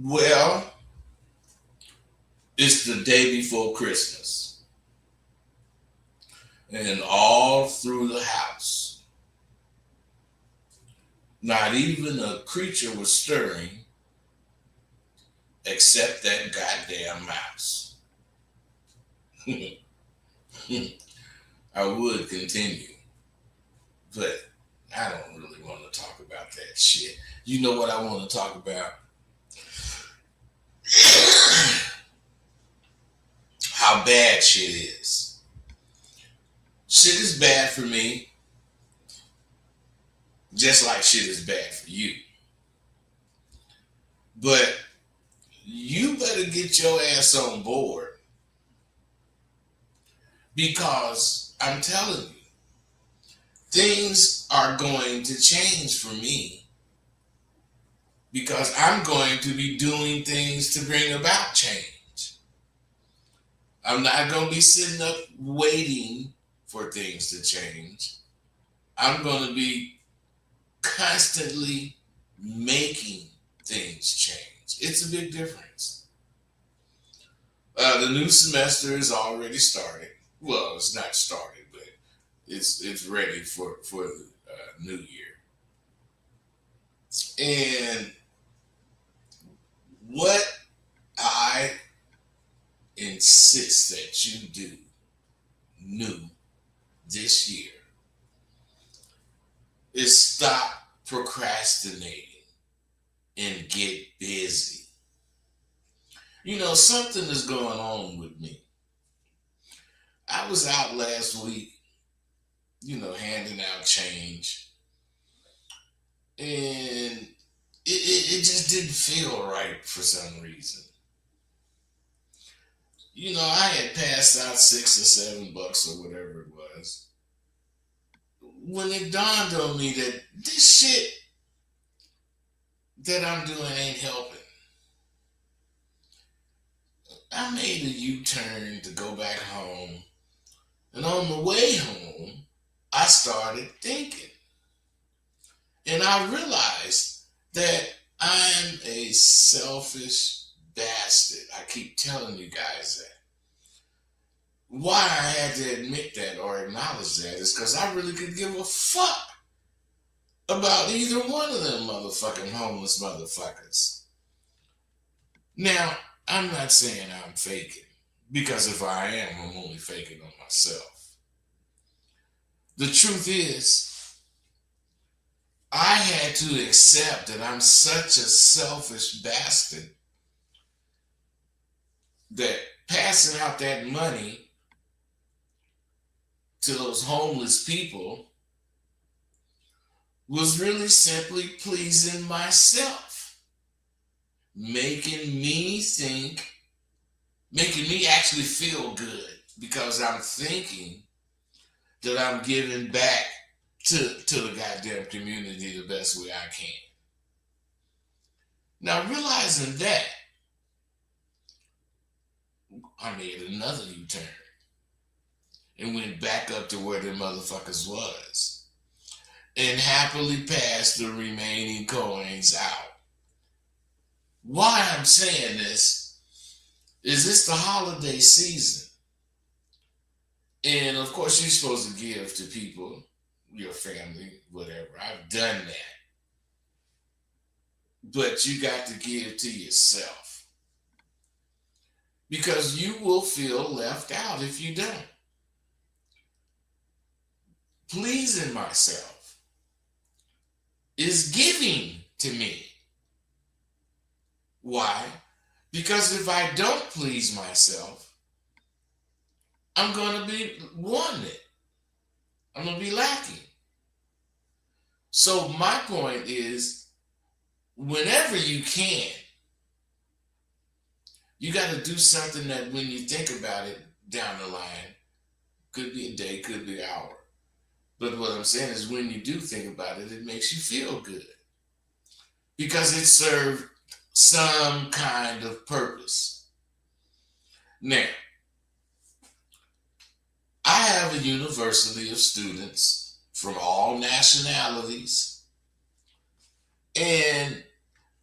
Well, it's the day before Christmas, and all through the house, not even a creature was stirring except that goddamn mouse. I would continue, but I don't really want to talk about that shit. You know what I want to talk about? How bad shit is. Shit is bad for me, just like shit is bad for you. But you better get your ass on board because I'm telling you, things are going to change for me because I'm going to be doing things to bring about change. I'm not going to be sitting up waiting for things to change. I'm going to be constantly making things change. It's a big difference. The new semester is already started. Well, it's not started, but it's ready for the new year. And what I insist that you do new this year is stop procrastinating and get busy. You know, something is going on with me. I was out last week, handing out change, and it just didn't feel right for some reason. I had passed out $6 or $7 or whatever it was. When it dawned on me that this shit that I'm doing ain't helping, I made a U-turn to go back home. And on the way home, I started thinking. And I realized that I'm a selfish bastard. I keep telling you guys that. Why I had to admit that or acknowledge that is because I really could give a fuck about either one of them motherfucking homeless motherfuckers. Now, I'm not saying I'm faking, because if I am, I'm only faking on myself. The truth is, I had to accept that I'm such a selfish bastard that passing out that money to those homeless people was really simply pleasing myself, making me actually feel good because I'm thinking that I'm giving back to the goddamn community the best way I can. Now, realizing that, I made another U-turn and went back up to where the motherfuckers was and happily passed the remaining coins out. Why I'm saying this is it's the holiday season. And of course, you're supposed to give to people, your family, whatever. I've done that. But you got to give to yourself. Because you will feel left out if you don't. Pleasing myself is giving to me. Why? Because if I don't please myself, I'm going to be wanting. I'm going to be lacking. So my point is, whenever you can, you got to do something that when you think about it down the line, could be a day, could be an hour. But what I'm saying is when you do think about it, it makes you feel good. Because it served some kind of purpose. Now, I have a university of students from all nationalities, and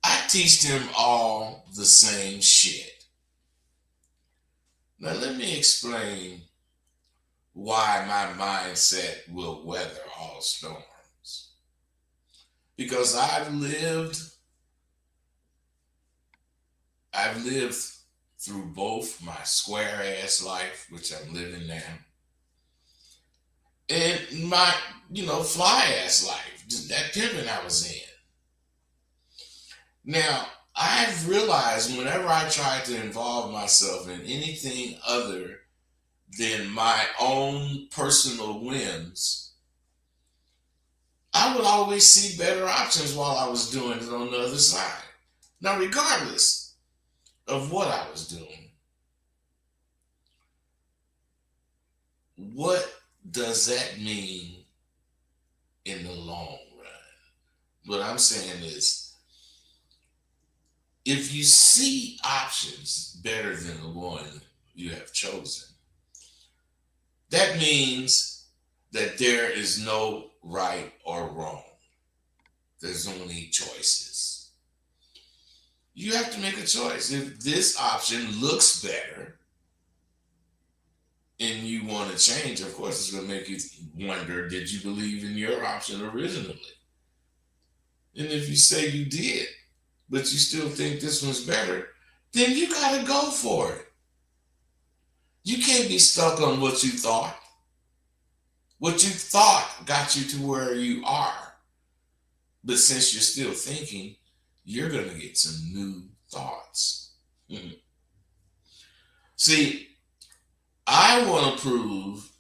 I teach them all the same shit. Now, let me explain why my mindset will weather all storms. Because I've lived through both my square ass life, which I'm living now, and my, fly ass life, that pimping I was in. Now, I've realized whenever I try to involve myself in anything other than my own personal whims, I would always see better options while I was doing it on the other side. Now, regardless of what I was doing, what does that mean in the long run? What I'm saying is, if you see options better than the one you have chosen, that means that there is no right or wrong. There's only choices. You have to make a choice. If this option looks better and you want to change, of course, it's going to make you wonder, did you believe in your option originally? And if you say you did, but you still think this one's better, then you got to go for it. You can't be stuck on what you thought. What you thought got you to where you are. But since you're still thinking, you're going to get some new thoughts. See, I want to prove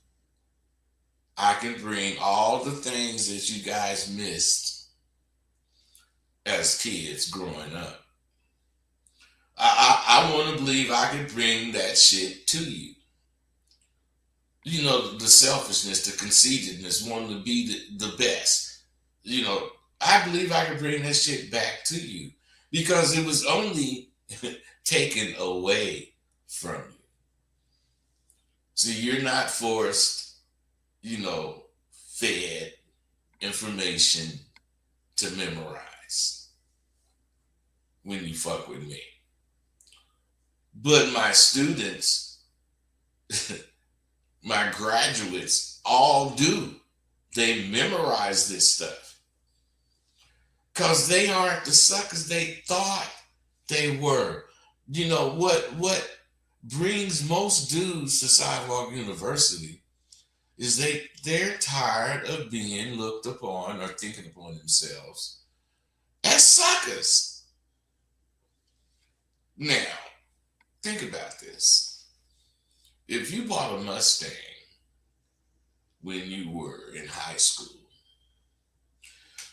I can bring all the things that you guys missed as kids growing up. I want to believe I can bring that shit to you. The selfishness, the conceitedness, wanting to be the best. I believe I can bring that shit back to you because it was only taken away from you. See, you're not forced, fed information to memorize when you fuck with me. But my students, my graduates, all do. They memorize this stuff because they aren't the suckers they thought they were. What brings most dudes to Sidewalk University is they're tired of being looked upon or thinking upon themselves as suckers. Now, think about this. If you bought a Mustang when you were in high school,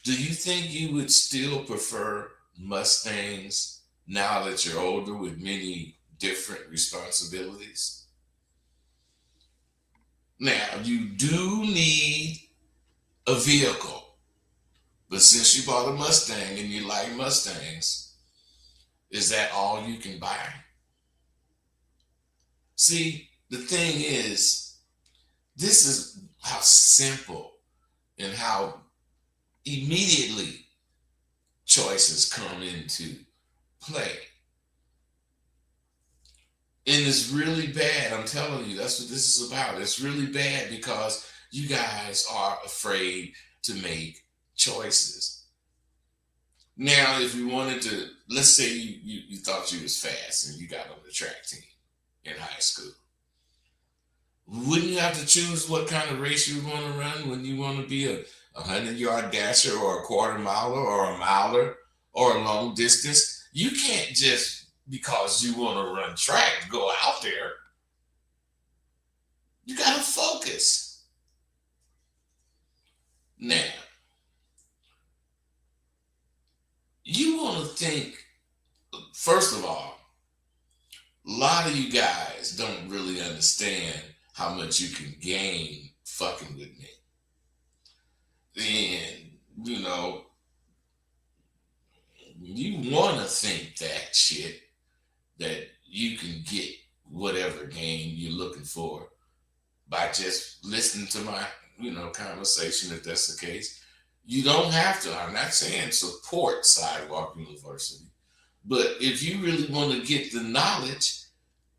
do you think you would still prefer Mustangs now that you're older with many different responsibilities? Now, you do need a vehicle, but since you bought a Mustang and you like Mustangs, is that all you can buy? See, the thing is, this is how simple and how immediately choices come into play. And it's really bad. I'm telling you, that's what this is about. It's really bad because you guys are afraid to make choices. Now, if you wanted to, let's say you thought you was fast and you got on the track team in high school. Wouldn't you have to choose what kind of race you want to run when you want to be a 100-yard dasher or a quarter miler or a miler or a long distance? You can't just, because you want to run track, go out there. You got to focus. Now, you want to think, first of all, a lot of you guys don't really understand how much you can gain fucking with me. And, you want to think that shit, that you can get whatever gain you're looking for by just listening to my, conversation, if that's the case. You don't have to. I'm not saying support Sidewalk University, But if you really want to get the knowledge,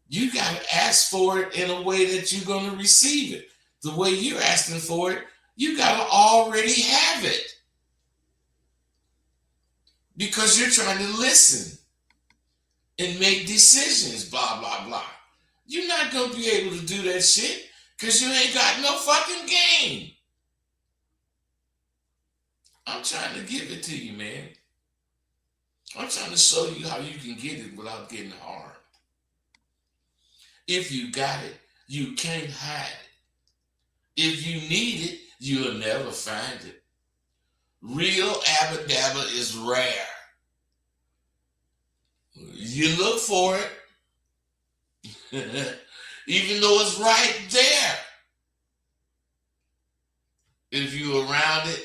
you got to ask for it in a way that you're going to receive it. The way you're asking for it, you got to already have it because you're trying to listen and make decisions, blah, blah, blah. You're not going to be able to do that shit because you ain't got no fucking game. I'm trying to give it to you, man. I'm trying to show you how you can get it without getting harmed. If you got it, you can't hide it. If you need it, you'll never find it. Real abba dabba is rare. You look for it, even though it's right there. If you're around it,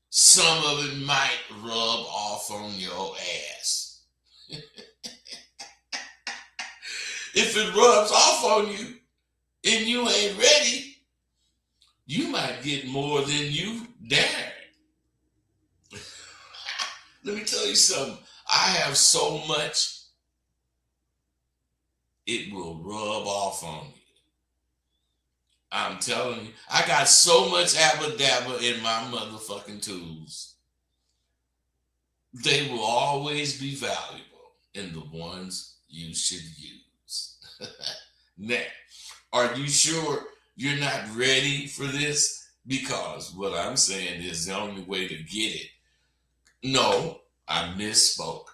some of it might rub off on your ass. If it rubs off on you and you ain't ready, you might get more than you dared. Let me tell you something. I have so much, it will rub off on you. I'm telling you, I got so much abba dabba in my motherfucking tools. They will always be valuable in the ones you should use. Now, are you sure you're not ready for this? Because what I'm saying is the only way to get it. No, I misspoke.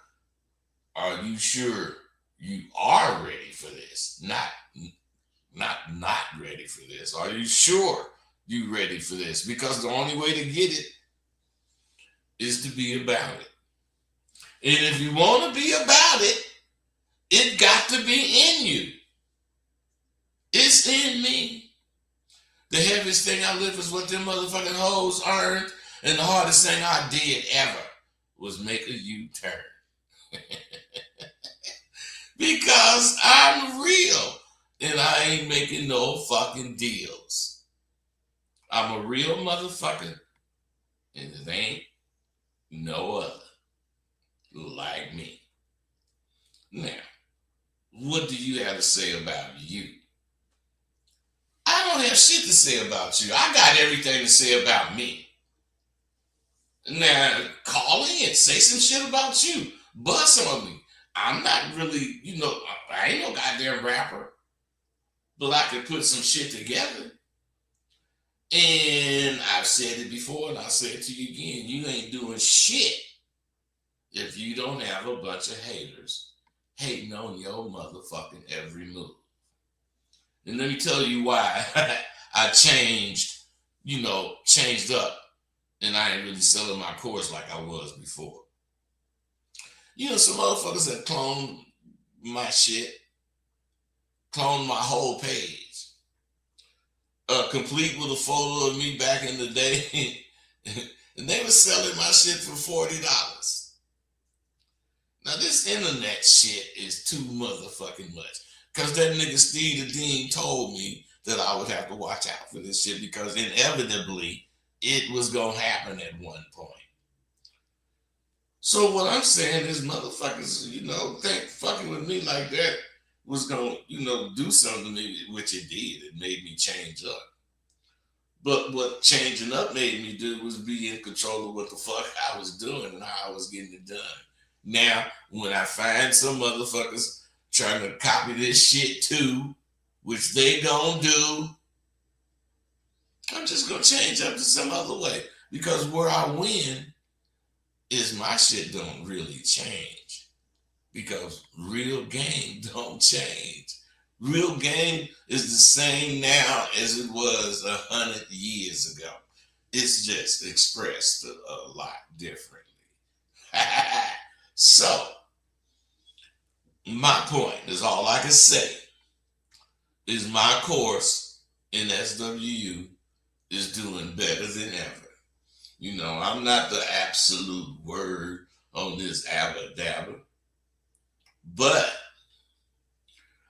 Are you sure you are ready for this? Not ready for this. Are you sure you ready for this? Because the only way to get it is to be about it. And if you want to be about it, it got to be in you. It's in me. The heaviest thing I lift is what them motherfucking hoes earned, and the hardest thing I did ever was make a U-turn. Because I'm real, and I ain't making no fucking deals. I'm a real motherfucker, and it ain't no other like me. Now, what do you have to say about you? I don't have shit to say about you. I got everything to say about me. Now, call in, say some shit about you. Bust on me. I'm not really, I ain't no goddamn rapper. But I could put some shit together. And I've said it before, and I'll say it to you again. You ain't doing shit if you don't have a bunch of haters hating on your motherfucking every move. And let me tell you why I changed up, and I ain't really selling my course like I was before. Some motherfuckers that cloned my shit, cloned my whole page, complete with a photo of me back in the day, and they were selling my shit for $40. Now this internet shit is too motherfucking much. Because that nigga Steve the Dean told me that I would have to watch out for this shit because inevitably it was going to happen at one point. So what I'm saying is motherfuckers, think fucking with me like that was going to, do something to me, which it did. It made me change up. But what changing up made me do was be in control of what the fuck I was doing and how I was getting it done. Now, when I find some motherfuckers trying to copy this shit too, which they gonna do, I'm just gonna change up to some other way. Because where I win is my shit don't really change. Because real game don't change. Real game is the same now as it was 100 years ago. It's just expressed a lot differently. So, my point is all I can say is my course in SWU is doing better than ever. I'm not the absolute word on this abba dabba, but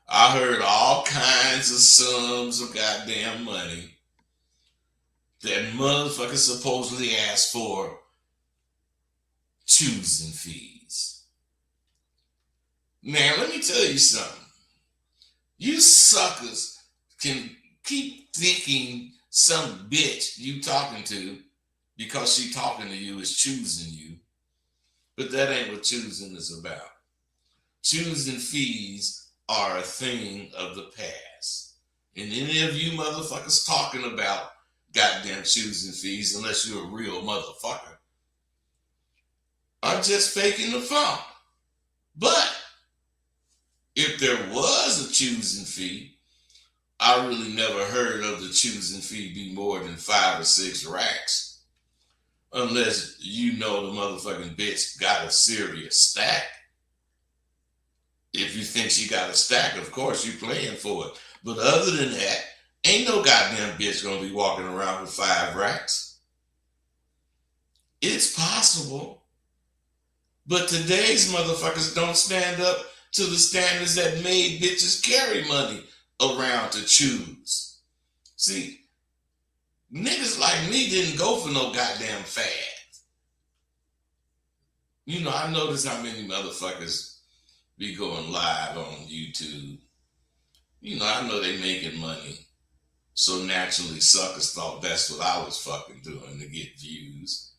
I heard all kinds of sums of goddamn money that motherfuckers supposedly asked for choosing fees. Now, let me tell you something. You suckers can keep thinking some bitch you talking to because she talking to you is choosing you. But that ain't what choosing is about. Choosing fees are a thing of the past. And any of you motherfuckers talking about goddamn choosing fees, unless you're a real motherfucker, are just faking the funk. But if there was a choosing fee, I really never heard of the choosing fee be more than 5 or 6 racks. Unless you know the motherfucking bitch got a serious stack. If you think she got a stack, of course you playing for it. But other than that, ain't no goddamn bitch gonna be walking around with 5 racks. It's possible. But today's motherfuckers don't stand up to the standards that made bitches carry money around to choose. See, niggas like me didn't go for no goddamn fad. You know, I notice how many motherfuckers be going live on YouTube. You know, I know they making money. So naturally, suckers thought that's what I was fucking doing to get views.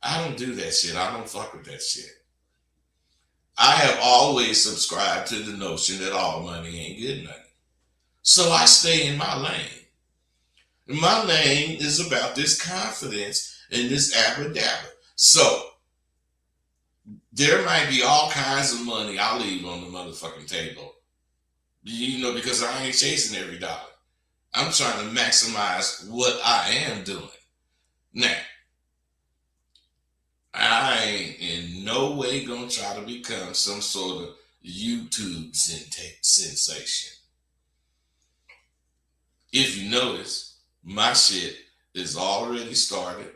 I don't do that shit. I don't fuck with that shit. I have always subscribed to the notion that all money ain't good money. So I stay in my lane. And my lane is about this confidence and this abracadabra. So there might be all kinds of money I leave on the motherfucking table. You know, because I ain't chasing every dollar. I'm trying to maximize what I am doing. Now, I ain't in no way gonna try to become some sort of YouTube sensation. If you notice, my shit is already started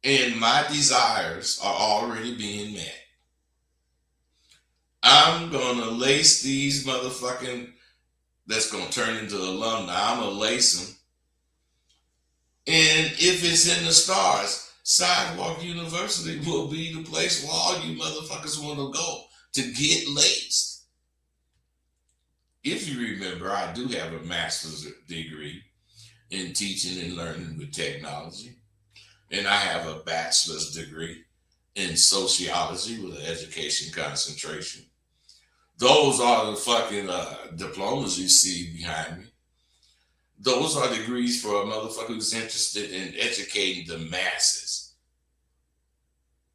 and my desires are already being met. I'm gonna lace these motherfucking that's gonna turn into alumni. I'm gonna lace them. And if it's in the stars, Sidewalk University will be the place where all you motherfuckers want to go to get laced. If you remember, I do have a master's degree in teaching and learning with technology. And I have a bachelor's degree in sociology with an education concentration. Those are the fucking diplomas you see behind me. Those are degrees for a motherfucker who's interested in educating the masses.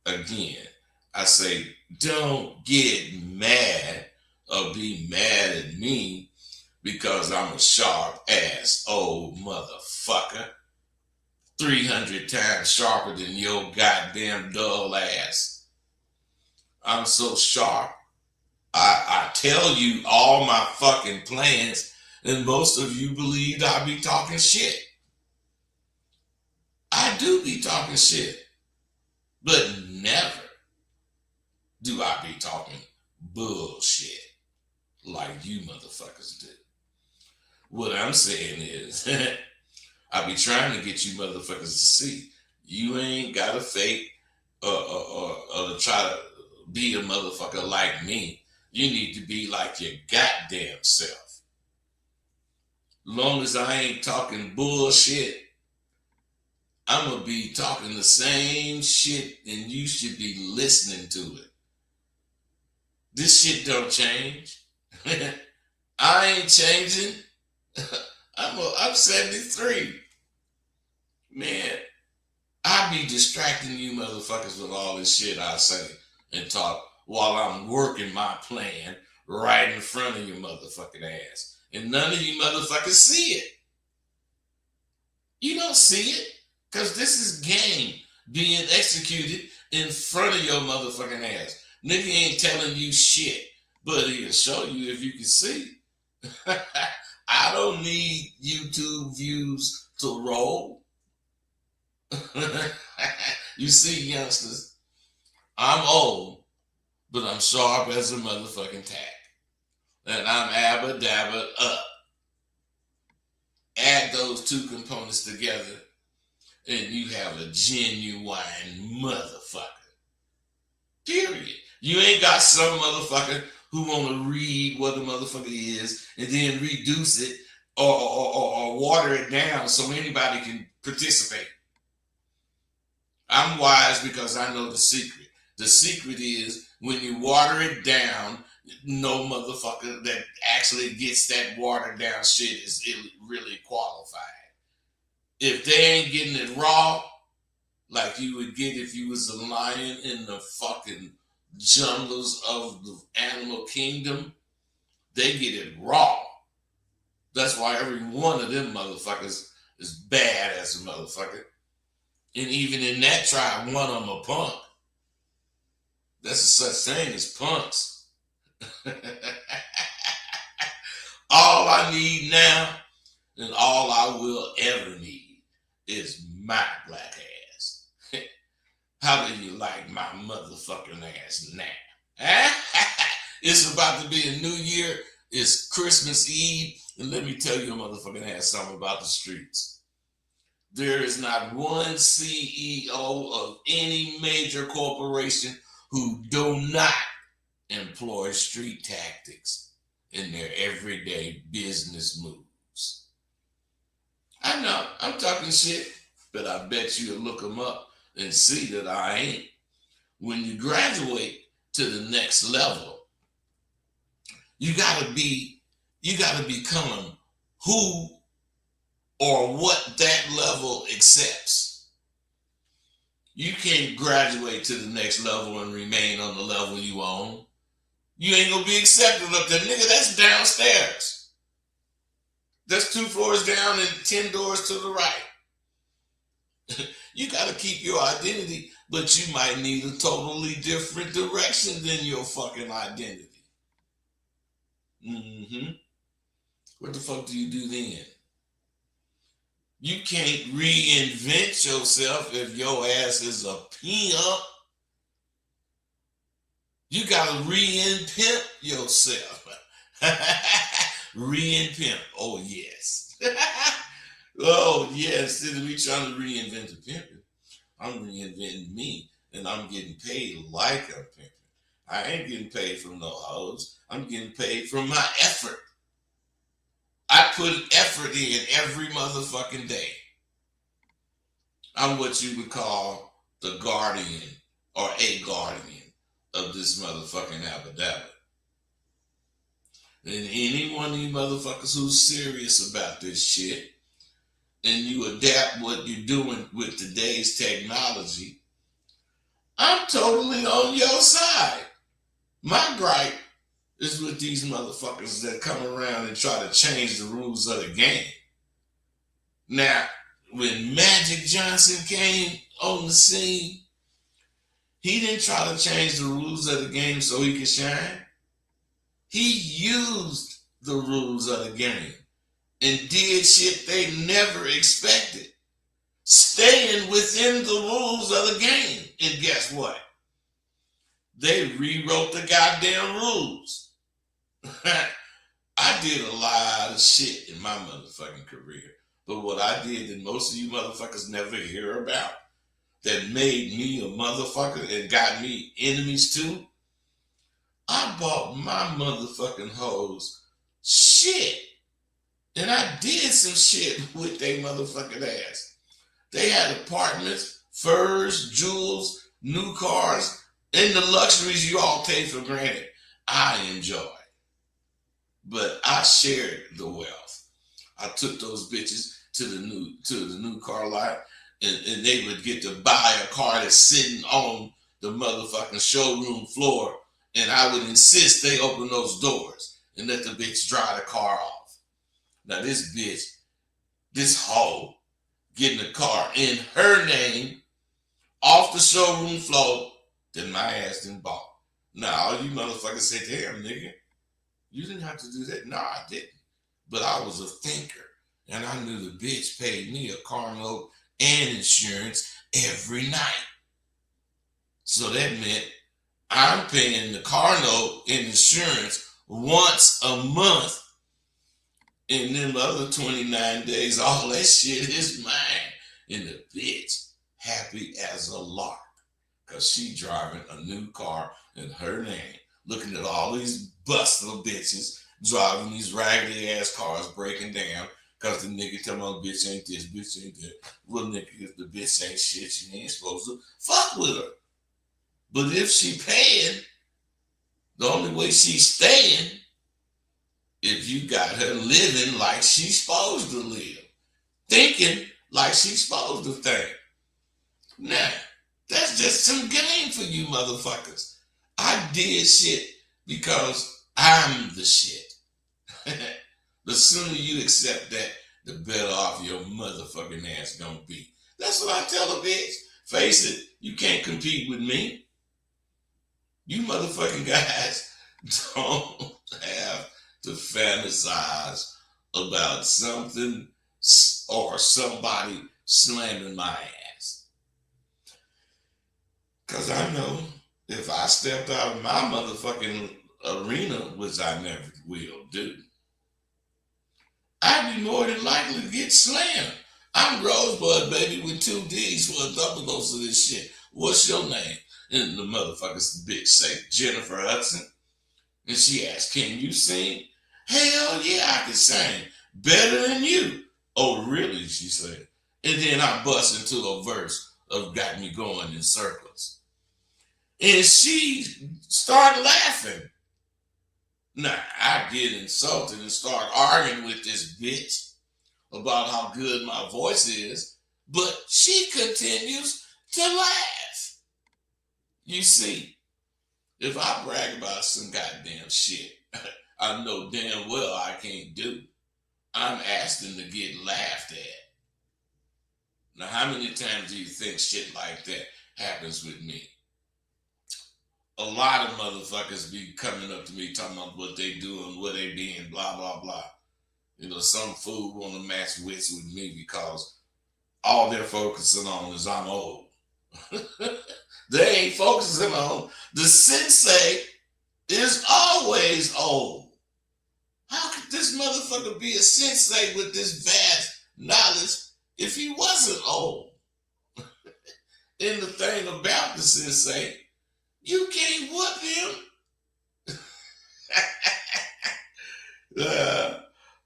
Again, I say, don't get mad or be mad at me because I'm a sharp ass old motherfucker. 300 times sharper than your goddamn dull ass. I'm so sharp. I tell you all my fucking plans, and most of you believed I be talking shit. I do be talking shit, but never do I be talking bullshit like you motherfuckers do. What I'm saying is, I be trying to get you motherfuckers to see you ain't got to fake or try to be a motherfucker like me. You need to be like your goddamn self. Long as I ain't talking bullshit, I'm going to be talking the same shit and you should be listening to it. This shit don't change. I ain't changing. I'm 73. Man, I be distracting you motherfuckers with all this shit I say and talk while I'm working my plan right in front of your motherfucking ass. And none of you motherfuckers see it. You don't see it because this is game being executed in front of your motherfucking ass. Nigga ain't telling you shit, but he'll show you if you can see. I don't need YouTube views to roll. You see, youngsters, I'm old, but I'm sharp as a motherfucking tack. And I'm abba-dabba up. Add those two components together, and you have a genuine motherfucker. Period. You ain't got some motherfucker who want to read what the motherfucker is and then reduce it or water it down so anybody can participate. I'm wise because I know the secret. The secret is when you water it down, no motherfucker that actually gets that watered down shit is really qualified. If they ain't getting it raw, like you would get if you was a lion in the fucking jungles of the animal kingdom, they get it raw. That's why every one of them motherfuckers is bad as a motherfucker. And even in that tribe, one of them a punk. That's a such thing as punks. All I need now and all I will ever need is my black ass. How do you like my motherfucking ass now? It's about to be a new year. It's Christmas Eve. And let me tell you a motherfucking ass something about the streets. There is not one CEO of any major corporation who do not employ street tactics in their everyday business moves. I know, I'm talking shit, but I bet you'll look them up and see that I ain't. When you graduate to the next level, you gotta become who or what that level accepts. You can't graduate to the next level and remain on the level you on. You ain't gonna be accepted up there, nigga. That's downstairs. That's 2 floors down and 10 doors to the right. You gotta keep your identity, but you might need a totally different direction than your fucking identity. What the fuck do you do then? You can't reinvent yourself if your ass is a pimp. You gotta re-pimp yourself. Re-pimp. Oh yes. Oh yes. Instead of me trying to reinvent the pimping, I'm reinventing me, and I'm getting paid like a pimping. I ain't getting paid from no hoes. I'm getting paid from my effort. I put effort in every motherfucking day. I'm what you would call the guardian or a guardian of this motherfucking abadabba. And any one of you motherfuckers who's serious about this shit and you adapt what you're doing with today's technology, I'm totally on your side. My gripe is with these motherfuckers that come around and try to change the rules of the game. Now, when Magic Johnson came on the scene, he didn't try to change the rules of the game so he could shine. He used the rules of the game and did shit they never expected, staying within the rules of the game. And guess what? They rewrote the goddamn rules. I did a lot of shit in my motherfucking career. But what I did that most of you motherfuckers never hear about, that made me a motherfucker and got me enemies too, I bought my motherfucking hoes shit. And I did some shit with they motherfucking ass. They had apartments, furs, jewels, new cars, and the luxuries you all take for granted. I enjoyed. But I shared the wealth. I took those bitches to the new car lot, and they would get to buy a car that's sitting on the motherfucking showroom floor, and I would insist they open those doors and let the bitch drive the car off. Now this bitch, this hoe, getting a car in her name off the showroom floor that my ass didn't bought. Now all you motherfuckers say, damn nigga, you didn't have to do that. No, I didn't. But I was a thinker, and I knew the bitch paid me a car note and insurance every night. So that meant I'm paying the car note and insurance once a month. And then the other 29 days, all that shit is mine. And the bitch happy as a lark. because she driving a new car in her name, looking at all these busted bitches driving these raggedy ass cars, breaking down because the nigga tell me bitch ain't this, bitch ain't that. Well, nigga, if the bitch ain't shit, she ain't supposed to fuck with her. But if she paying, the only way she's staying, if you got her living like she's supposed to live, thinking like she's supposed to think. Now, that's just some game for you motherfuckers. I did shit because I'm the shit. The sooner you accept that, the better off your motherfucking ass gonna be. That's what I tell a bitch. Face it, you can't compete with me. You motherfucking guys don't have to fantasize about something or somebody slamming my ass. Because I know if I stepped out of my motherfucking arena, which I never will do, I'd be more than likely to get slammed. I'm Rosebud, baby, with 2 D's for a double dose of this shit. What's your name? And the motherfuckers, the bitch say, Jennifer Hudson. And she asked, can you sing? Hell yeah, I can sing. Better than you. Oh, really? She said. And then I bust into a verse of got me going in circles. And she started laughing. Now, I get insulted and start arguing with this bitch about how good my voice is, but she continues to laugh. You see, if I brag about some goddamn shit I know damn well I can't do, I'm asking to get laughed at. Now, how many times do you think shit like that happens with me? A lot of motherfuckers be coming up to me talking about what they doing, what they being, blah, blah, blah. You know, some fool want to match wits with me because all they're focusing on is I'm old. They ain't focusing on the sensei is always old. How could this motherfucker be a sensei with this vast knowledge if he wasn't old? And the thing about the sensei, you can't whoop him.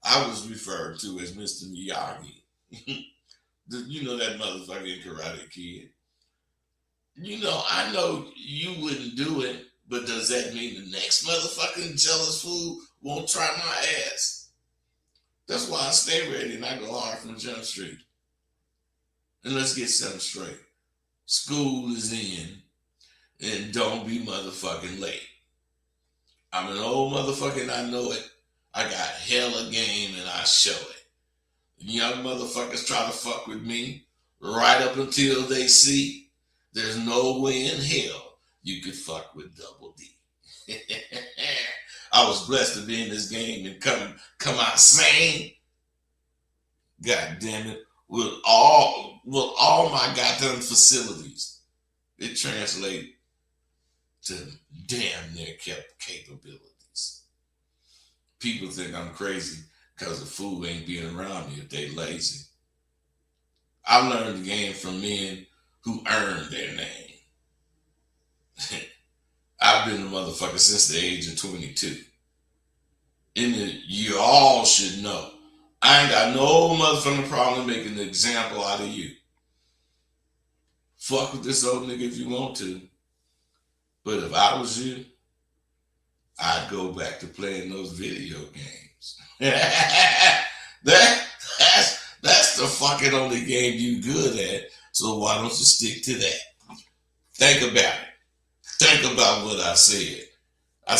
I was referred to as Mr. Miyagi. You know that motherfucking Karate Kid. You know, I know you wouldn't do it, but does that mean the next motherfucking jealous fool won't try my ass? That's why I stay ready and I go hard from Jump Street. And let's get something straight. School is in, and don't be motherfucking late. I'm an old motherfucker and I know it. I got hella game and I show it. Young motherfuckers try to fuck with me right up until they see there's no way in hell you could fuck with Double D. I was blessed to be in this game and come out sane. God damn it. With all my goddamn facilities, it translates to damn near capabilities. People think I'm crazy because the fool ain't being around me if they lazy. I learned the game from men who earned their name. I've been a motherfucker since the age of 22. And you all should know, I ain't got no motherfucking problem making an example out of you. Fuck with this old nigga if you want to. But if I was you, I'd go back to playing those video games. That's the fucking only game you good at. So why don't you stick to that? Think about it. Think about what I said. I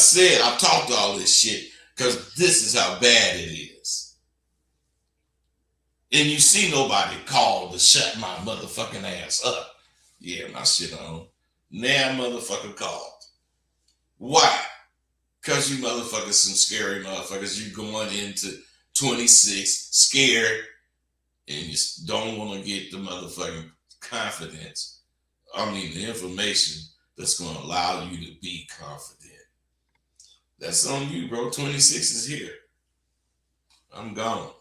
talked all this shit because this is how bad it is. And you see nobody called to shut my motherfucking ass up. Yeah, my shit on. Now motherfucker called. Why? Because you motherfuckers some scary motherfuckers. You going into 26 scared and you don't want to get the motherfucking confidence. The information that's going to allow you to be confident. That's on you, bro. 26 is here. I'm gone.